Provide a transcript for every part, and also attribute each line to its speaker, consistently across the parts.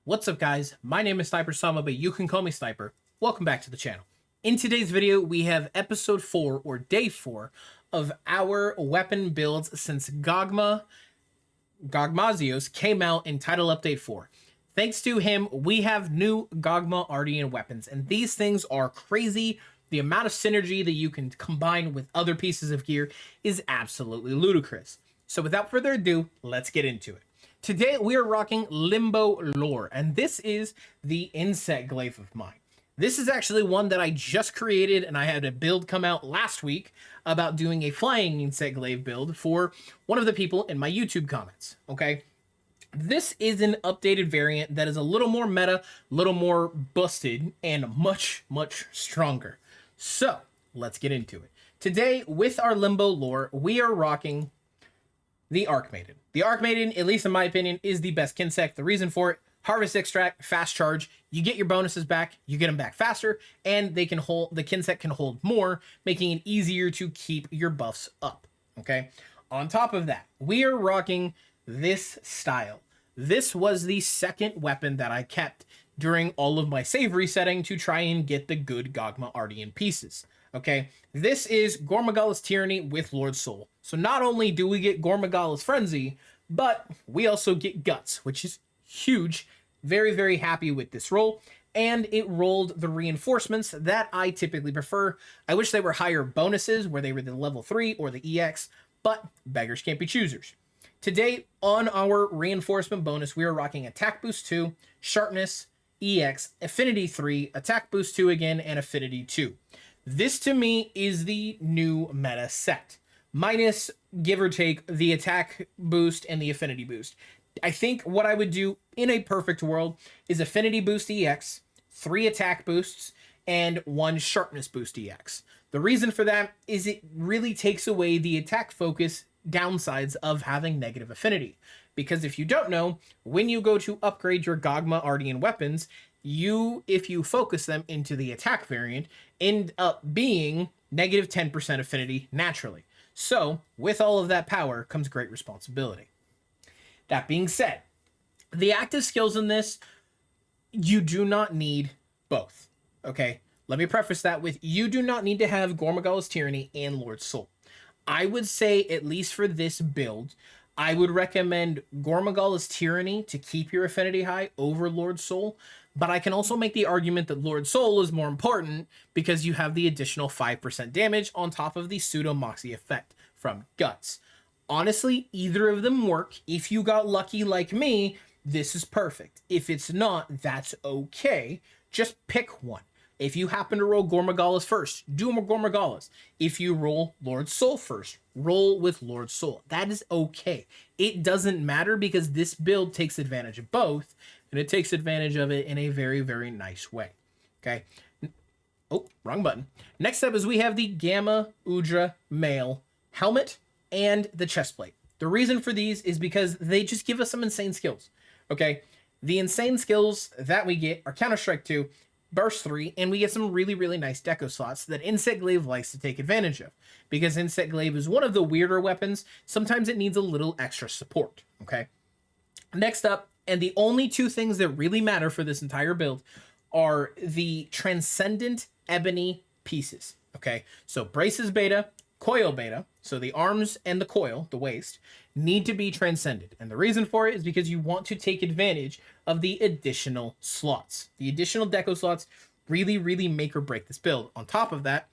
Speaker 1: What's up, guys? My name is SnyperSama, but you can call me Sniper. Welcome back to the channel. In today's video, we have episode 4 or day 4 of our weapon builds since Gogmazios came out in Title Update 4. Thanks to him, we have new GOGMA-ARTIan weapons, and these things are crazy. The amount of synergy that you can combine with other pieces of gear is absolutely ludicrous. So without further ado, let's get into it. Today we are rocking Limbo Lore, and this is the Insect Glaive of mine. This is actually one that I just created, and I had a build come out last week about doing a flying Insect Glaive build for one of the people in my YouTube comments, okay? This is an updated variant that is a little more meta, a little more busted, and much, much stronger. So, let's get into it. Today, with our Limbo Lore, we are rocking the Archmaiden. The Archmaiden, at least in my opinion, is the best Kinsect. The reason for it, harvest extract, fast charge, you get your bonuses back, you get them back faster, and they can hold, the Kinsect can hold more, making it easier to keep your buffs up, okay? On top of that, we are rocking this style. This was the second weapon that I kept during all of my save resetting to try and get the good GOGMA-ARTIan pieces. Okay, this is Gogmazios Tyranny with Lord Soul. So not only do we get Gogmazios Frenzy, but we also get Guts, which is huge. Very, very happy with this roll. And it rolled the reinforcements that I typically prefer. I wish they were higher bonuses, where they were the level 3 or the EX, but beggars can't be choosers. Today, on our reinforcement bonus, we are rocking Attack Boost 2, Sharpness, EX, Affinity 3, Attack Boost 2 again, and Affinity 2. This, to me, is the new meta set, minus, give or take, the attack boost and the affinity boost. I think what I would do in a perfect world is affinity boost EX, 3 attack boosts, and 1 sharpness boost EX. The reason for that is it really takes away the attack focus downsides of having negative affinity. Because if you don't know, when you go to upgrade your GOGMA-ARTIan weapons, if you focus them into the attack variant, end up being negative 10% affinity naturally. So, with all of that power comes great responsibility. That being said, the active skills in this, you do not need both, okay? Let me preface that with, you do not need to have Gogmazios Tyranny and Lord Soul. I would say, at least for this build, I would recommend Gogmazios Tyranny to keep your affinity high over Lord Soul, but I can also make the argument that Lord Soul is more important because you have the additional 5% damage on top of the pseudo Moxie effect from Guts. Honestly, either of them work. If you got lucky like me, this is perfect. If it's not, that's okay. Just pick one. If you happen to roll Gogmazios first, do Gogmazios. If you roll Lord Soul first, roll with Lord Soul. That is okay. It doesn't matter because this build takes advantage of both, and it takes advantage of it in a very, very nice way. Okay. Oh, wrong button. Next up is we have the Gamma Udra Male helmet and the chest plate. The reason for these is because they just give us some insane skills. Okay. The insane skills that we get are Counter Strike 2, Burst 3, and we get some really, really nice deco slots that Insect Glaive likes to take advantage of. Because Insect Glaive is one of the weirder weapons, sometimes it needs a little extra support, okay? Next up, and the only two things that really matter for this entire build, are the Transcendent Ebony pieces, okay? So Braces Beta, Coil Beta, so the arms and the coil, the waist, need to be transcended. And the reason for it is because you want to take advantage of the additional slots. The additional deco slots really, really make or break this build. On top of that,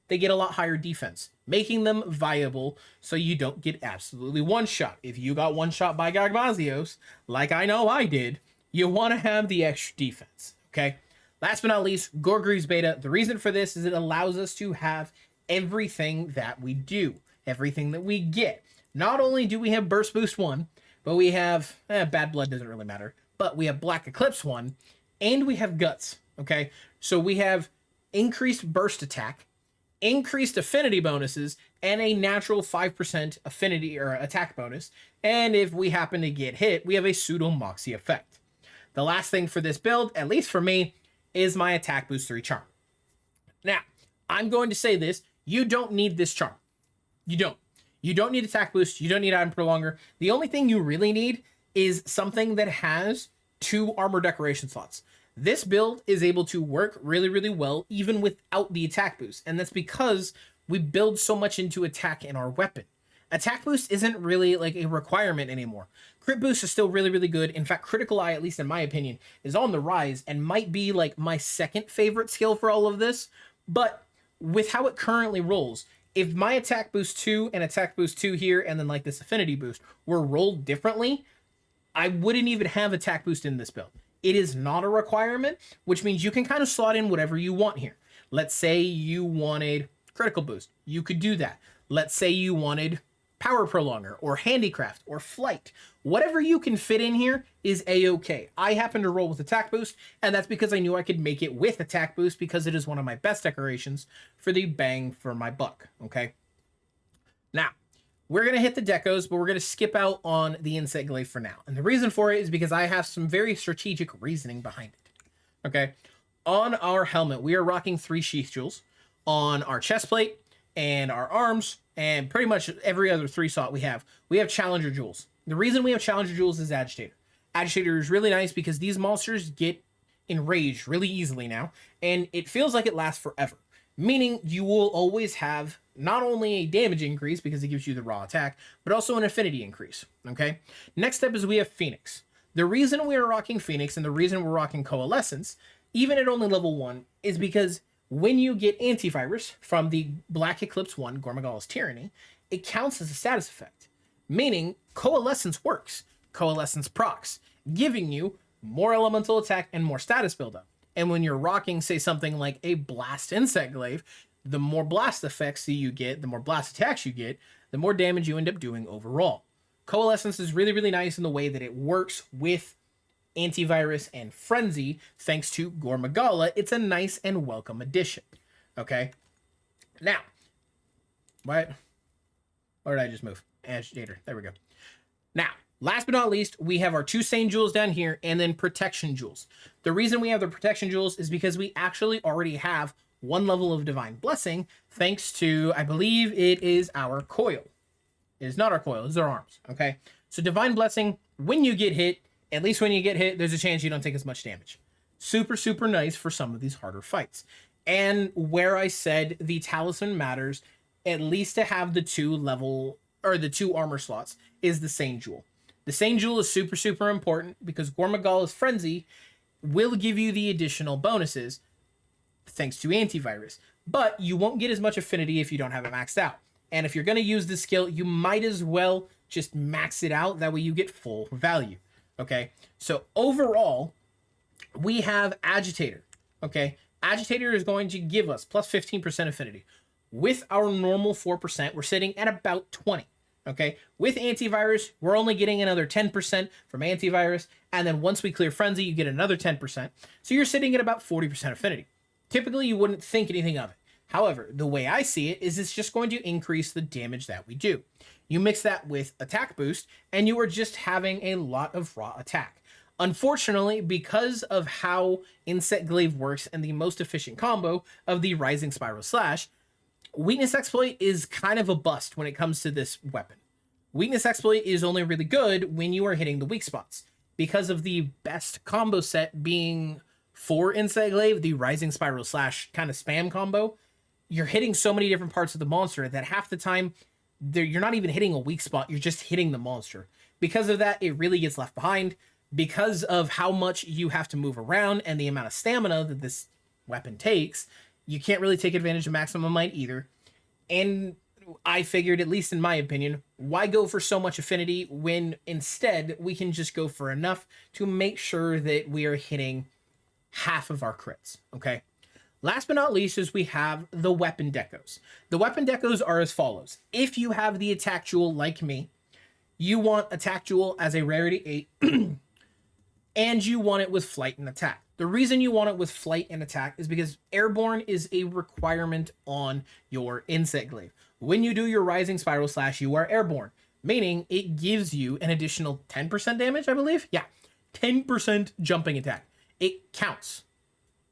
Speaker 1: they get a lot higher defense, making them viable so you don't get absolutely one-shot. If you got one-shot by Gogmazios, like I know I did, you want to have the extra defense, okay? Last but not least, Gorgri's Beta. The reason for this is it allows us to have everything that we do, everything that we get. Not only do we have Burst Boost 1, but we have, Bad Blood doesn't really matter, but we have Black Eclipse 1, and we have Guts, okay? So we have increased burst attack, increased affinity bonuses, and a natural 5% affinity or attack bonus. And if we happen to get hit, we have a pseudo Moxie effect. The last thing for this build, at least for me, is my Attack Boost 3 charm. Now, I'm going to say this, you don't need this charm. You don't. You don't need Attack Boost. You don't need Item Prolonger. The only thing you really need is something that has 2 armor decoration slots. This build is able to work really, really well even without the attack boost, and that's because we build so much into attack in our weapon. Attack boost isn't really like a requirement anymore. Crit boost is still really, really good. In fact, critical eye, at least in my opinion, is on the rise and might be like my second favorite skill for all of this. But with how it currently rolls, if my attack boost 2 and attack boost 2 here and then like this affinity boost were rolled differently, I wouldn't even have attack boost in this build. It is not a requirement, which means you can kind of slot in whatever you want here. Let's say you wanted critical boost. You could do that. Let's say you wanted power prolonger or handicraft or flight. Whatever you can fit in here is a-okay. I happen to roll with attack boost, and that's because I knew I could make it with attack boost because it is one of my best decorations for the bang for my buck, okay? Now, we're going to hit the decos, but we're going to skip out on the Insect Glaive for now. And the reason for it is because I have some very strategic reasoning behind it, okay? On our helmet, we are rocking 3 sheath jewels. On our chest plate and our arms, and pretty much every other 3 slot we have Challenger jewels. The reason we have Challenger jewels is Agitator. Agitator is really nice because these monsters get enraged really easily now, and it feels like it lasts forever. Meaning you will always have not only a damage increase because it gives you the raw attack, but also an affinity increase, okay? Next up is we have Phoenix. The reason we are rocking Phoenix and the reason we're rocking Coalescence, even at only level 1, is because when you get Antivirus from the Black Eclipse 1, Gogmazios Tyranny, it counts as a status effect. Meaning, Coalescence works. Coalescence procs, giving you more elemental attack and more status buildup. And when you're rocking, say, something like a Blast Insect Glaive, the more blast effects that you get, the more blast attacks you get, the more damage you end up doing overall. Coalescence is really, really nice in the way that it works with Antivirus and Frenzy, thanks to Gormagala. It's a nice and welcome addition. Okay? Now, what? Or did I just move? Agitator. There we go. Now, last but not least, we have our 2 Sane Jewels down here and then Protection Jewels. The reason we have the Protection Jewels is because we actually already have 1 level of Divine Blessing, thanks to, I believe it is our coil. It is not our coil, it's our arms. Okay? So Divine Blessing, when you get hit, at least when you get hit, there's a chance you don't take as much damage. Super, super nice for some of these harder fights. And where I said the Talisman matters, at least to have the 2 level, or the 2 armor slots, is the Sane Jewel. The Sane Jewel is super, super important because Gormagala's Frenzy will give you the additional bonuses thanks to Antivirus. But you won't get as much affinity if you don't have it maxed out. And if you're going to use this skill, you might as well just max it out. That way you get full value. Okay, so overall, we have Agitator. Okay, Agitator is going to give us plus 15% affinity. With our normal 4%, we're sitting at about 20. Okay, with Antivirus, we're only getting another 10% from Antivirus, and then once we clear Frenzy, you get another 10%. So you're sitting at about 40% affinity. Typically, you wouldn't think anything of it. However, the way I see it is it's just going to increase the damage that we do. You mix that with attack boost, and you are just having a lot of raw attack. Unfortunately, because of how Insect Glaive works and the most efficient combo of the Rising Spiral Slash, Weakness Exploit is kind of a bust when it comes to this weapon. Weakness Exploit is only really good when you are hitting the weak spots. Because of the best combo set being for Insect Glaive, the Rising Spiral Slash kind of spam combo, you're hitting so many different parts of the monster that half the time you're not even hitting a weak spot, you're just hitting the monster. Because of that, it really gets left behind. Because of how much you have to move around and the amount of stamina that this weapon takes, you can't really take advantage of Maximum Might either. And I figured, at least in my opinion, why go for so much affinity when instead we can just go for enough to make sure that we are hitting half of our crits, okay? Last but not least is we have the weapon decos. The weapon decos are as follows. If you have the attack jewel like me, you want attack jewel as a rarity 8, and you want it with flight and attack. The reason you want it with flight and attack is because airborne is a requirement on your Insect Glaive. When you do your Rising Spiral Slash, you are airborne, meaning it gives you an additional 10% damage, I believe? Yeah, 10% jumping attack. It counts.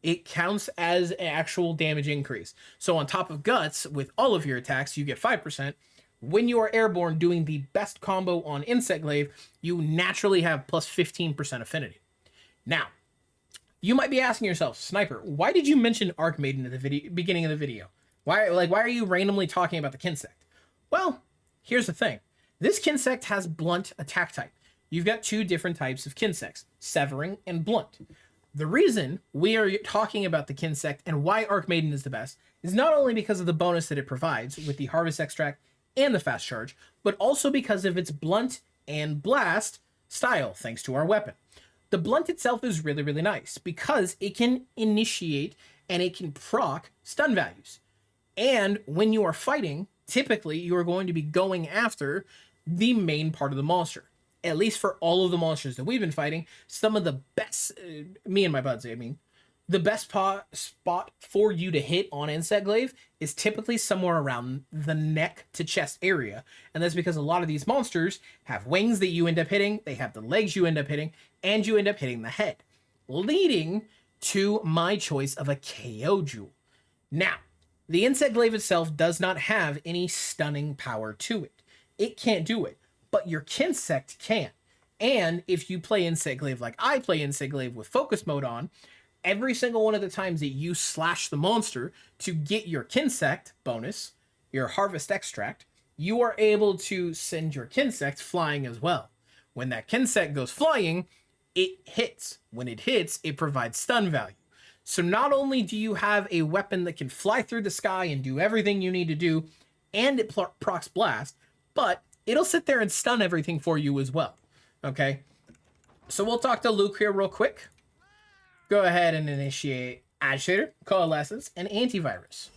Speaker 1: It counts as an actual damage increase. So on top of Guts, with all of your attacks, you get 5%. When you are airborne doing the best combo on Insect Glaive, you naturally have plus 15% affinity. Now, you might be asking yourself, Sniper, why did you mention Arc Maiden at the beginning of the video? Why are you randomly talking about the Kinsect? Well, here's the thing. This Kinsect has blunt attack type. You've got two different types of Kinsects, severing and blunt. The reason we are talking about the Kinsect and why Arc Maiden is the best is not only because of the bonus that it provides with the Harvest Extract and the Fast Charge, but also because of its blunt and blast style, thanks to our weapon. The blunt itself is really, really nice because it can initiate and it can proc stun values. And when you are fighting, typically you are going to be going after the main part of the monster. At least for all of the monsters that we've been fighting, some of the best, me and my buds, I mean, the best spot for you to hit on Insect Glaive is typically somewhere around the neck to chest area. And that's because a lot of these monsters have wings that you end up hitting, they have the legs you end up hitting, and you end up hitting the head, leading to my choice of a KO jewel. Now, the Insect Glaive itself does not have any stunning power to it. It can't do it, but your Kinsect can. And if you play Insect Glaive like I play Insect Glaive with focus mode on, every single one of the times that you slash the monster to get your Kinsect bonus, your Harvest Extract, you are able to send your Kinsect flying as well. When that Kinsect goes flying, it hits. When it hits, it provides stun value. So not only do you have a weapon that can fly through the sky and do everything you need to do, and it procs blast, but it'll sit there and stun everything for you as well. Okay? So we'll talk to Luke here real quick. Go ahead and initiate Agitator, Coalescence, and Antivirus.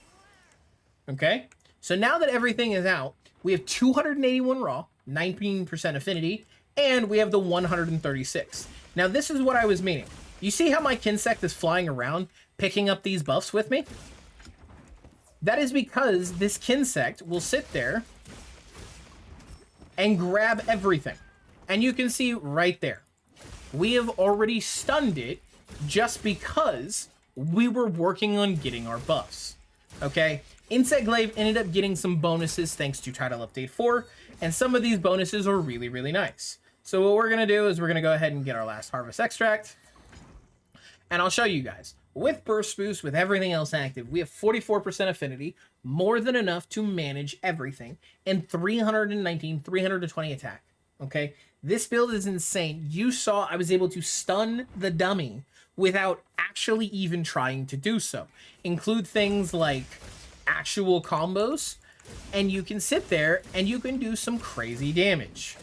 Speaker 1: Okay? So now that everything is out, we have 281 raw, 19% affinity, and we have the 136. Now this is what I was meaning. You see how my Kinsect is flying around, picking up these buffs with me? That is because this Kinsect will sit there and grab everything. And you can see right there, we have already stunned it just because we were working on getting our buffs. Okay? Insect Glaive ended up getting some bonuses thanks to Title Update 4, and some of these bonuses are really, really nice. So what we're going to do is we're going to go ahead and get our last Harvest Extract. And I'll show you guys. With Burst Boost, with everything else active, we have 44% affinity, more than enough to manage everything, and 320 attack. Okay? This build is insane. You saw I was able to stun the dummy without actually even trying to do so. Include things like actual combos, and you can sit there and you can do some crazy damage.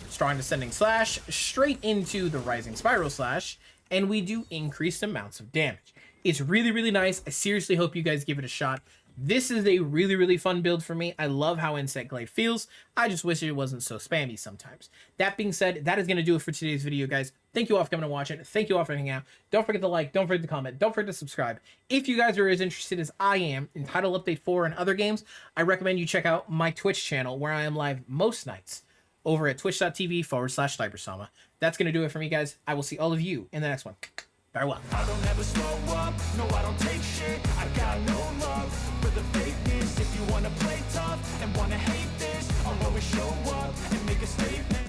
Speaker 1: Strong Descending Slash, straight into the Rising Spiral Slash, and we do increased amounts of damage. It's really, really nice. I seriously hope you guys give it a shot. This is a really, really fun build for me. I love how Insect Glaive feels. I just wish it wasn't so spammy sometimes. That being said, that is going to do it for today's video, guys. Thank you all for coming and watching. Thank you all for hanging out. Don't forget to like. Don't forget to comment. Don't forget to subscribe. If you guys are as interested as I am in Title Update 4 and other games, I recommend you check out my Twitch channel where I am live most nights over at twitch.tv/SnyperSama. That's going to do it for me, guys. I will see all of you in the next one. Farewell.
Speaker 2: I don't ever slow up, no I don't take shit. I got no love for the fakeness. If you wanna play tough and wanna hate this, I'll always show up and make a statement.